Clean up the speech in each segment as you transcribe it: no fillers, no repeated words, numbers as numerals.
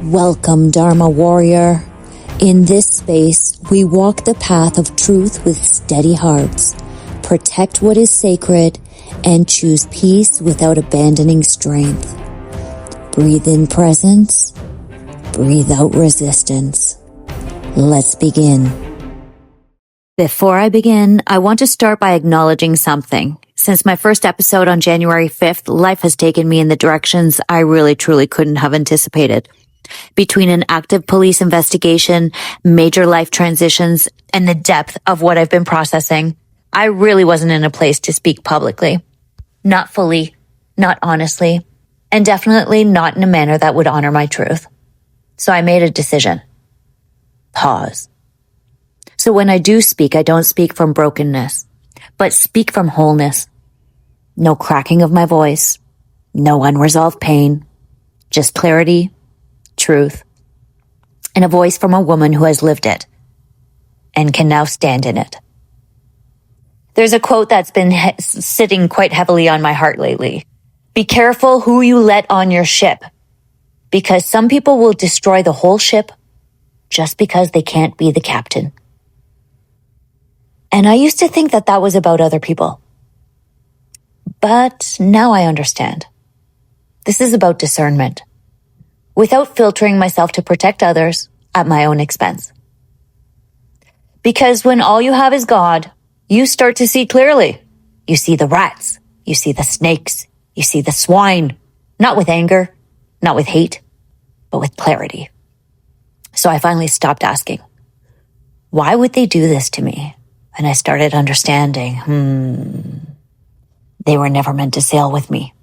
Welcome, Dharma warrior. In this space, we walk the path of truth with steady hearts, protect what is sacred, and choose peace without abandoning strength. Breathe in presence, breathe out resistance. Let's begin. Before I begin, I want to start by acknowledging something. Since my first episode on January 5th, life has taken me in the directions I really truly couldn't have anticipated. Between an active police investigation, major life transitions, and the depth of what I've been processing, I really wasn't in a place to speak publicly. Not fully, not honestly, and definitely not in a manner that would honor my truth. So I made a decision. Pause. So when I do speak, I don't speak from brokenness, but speak from wholeness. No cracking of my voice, no unresolved pain, just clarity, truth, and a voice from a woman who has lived it and can now stand in it. There's a quote that's been sitting quite heavily on my heart lately. Be careful who you let on your ship, because some people will destroy the whole ship just because they can't be the captain. And I used to think that that was about other people. But now I understand. This is about discernment, without filtering myself to protect others at my own expense. Because when all you have is God, you start to see clearly. You see the rats, you see the snakes, you see the swine, not with anger, not with hate, but with clarity. So I finally stopped asking, why would they do this to me? And I started understanding, they were never meant to sail with me.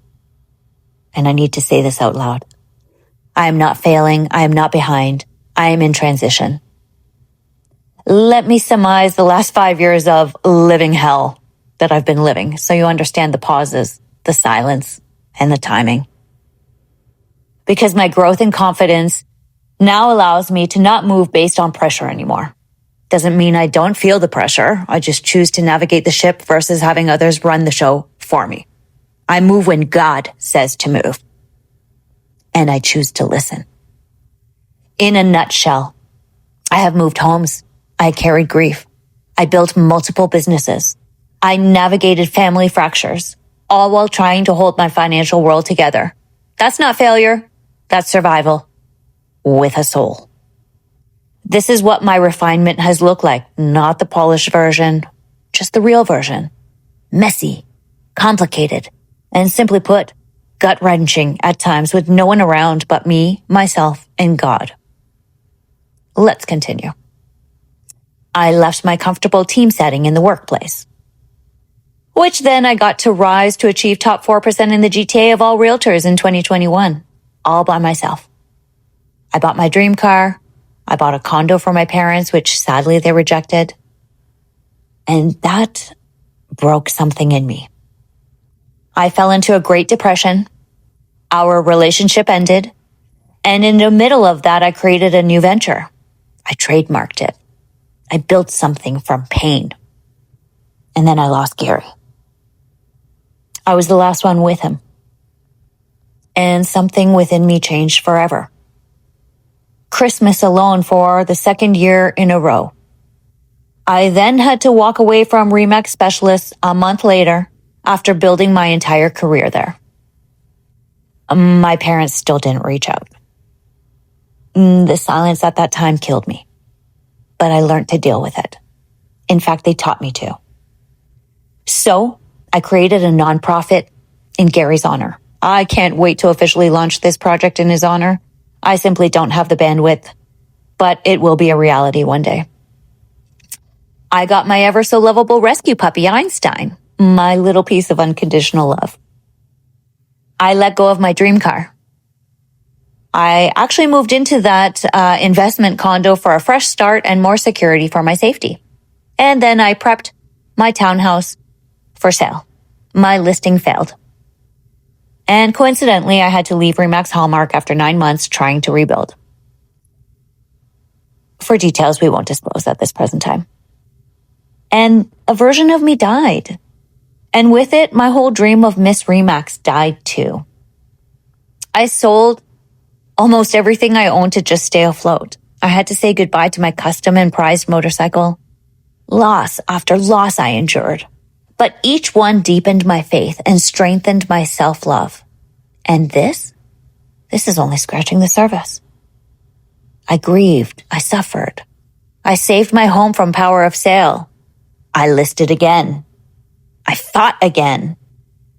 And I need to say this out loud. I am not failing. I am not behind. I am in transition. Let me surmise the last 5 years of living hell that I've been living, so you understand the pauses, the silence, and the timing. Because my growth and confidence now allows me to not move based on pressure anymore. Doesn't mean I don't feel the pressure. I just choose to navigate the ship versus having others run the show for me. I move when God says to move. And I choose to listen. In a nutshell, I have moved homes. I carried grief. I built multiple businesses. I navigated family fractures, all while trying to hold my financial world together. That's not failure. That's survival with a soul. This is what my refinement has looked like, not the polished version, just the real version. Messy, complicated, and simply put, gut-wrenching at times with no one around but me, myself, and God. Let's continue. I left my comfortable team setting in the workplace, which then I got to rise to achieve top 4% in the GTA of all realtors in 2021, all by myself. I bought my dream car. I bought a condo for my parents, which sadly they rejected. And that broke something in me. I fell into a Great Depression. Our relationship ended. And in the middle of that, I created a new venture. I trademarked it. I built something from pain. And then I lost Gary. I was the last one with him. And something within me changed forever. Christmas alone for the second year in a row. I then had to walk away from RE/MAX specialists a month later after building my entire career there. My parents still didn't reach out. The silence at that time killed me, but I learned to deal with it. In fact, they taught me to. So I created a nonprofit in Gary's honor. I can't wait to officially launch this project in his honor. I simply don't have the bandwidth, but it will be a reality one day. I got my ever so lovable rescue puppy, Einstein, my little piece of unconditional love. I let go of my dream car. I actually moved into that investment condo for a fresh start and more security for my safety. And then I prepped my townhouse for sale. My listing failed. And coincidentally, I had to leave RE/MAX Hallmark after 9 months trying to rebuild. For details we won't disclose at this present time. And a version of me died. And with it, my whole dream of Miss RE/MAX died too. I sold almost everything I owned to just stay afloat. I had to say goodbye to my custom and prized motorcycle. Loss after loss I endured. But each one deepened my faith and strengthened my self-love. And this is only scratching the surface. I grieved. I suffered. I saved my home from power of sale. I listed again. I fought again.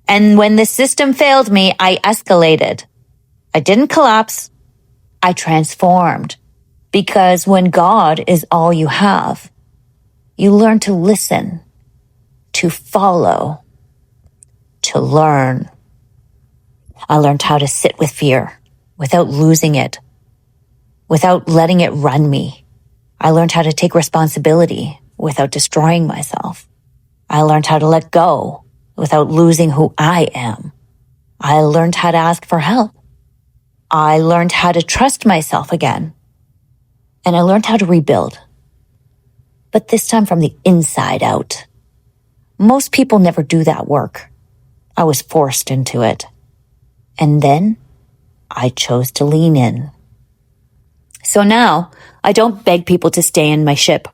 And when the system failed me, I escalated. I didn't collapse. I transformed. Because when God is all you have, you learn to listen, to follow, to learn. I learned how to sit with fear without losing it, without letting it run me. I learned how to take responsibility without destroying myself. I learned how to let go without losing who I am. I learned how to ask for help. I learned how to trust myself again. And I learned how to rebuild. But this time from the inside out. Most people never do that work. I was forced into it. And then I chose to lean in. So now I don't beg people to stay in my ship.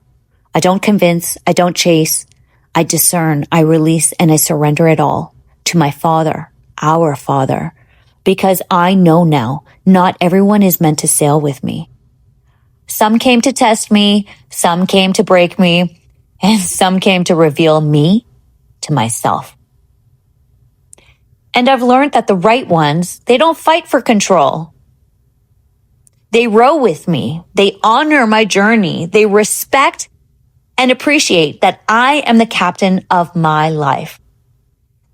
I don't convince. I don't chase. I discern. I release and I surrender it all to my Father, our Father, because I know now not everyone is meant to sail with me. Some came to test me, some came to break me, and some came to reveal me to myself. And I've learned that the right ones, they don't fight for control. They row with me. They honor my journey. They respect and appreciate that I am the captain of my life.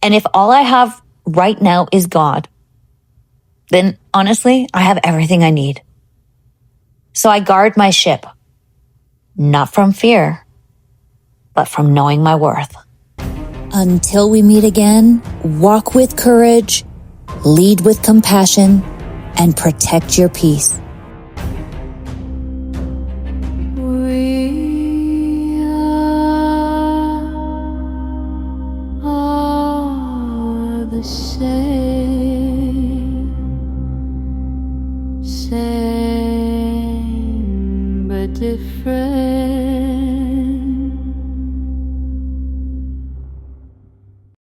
And if all I have right now is God, then honestly, I have everything I need. So I guard my ship, not from fear, but from knowing my worth. Until we meet again, walk with courage, lead with compassion, and protect your peace. We are the same but different.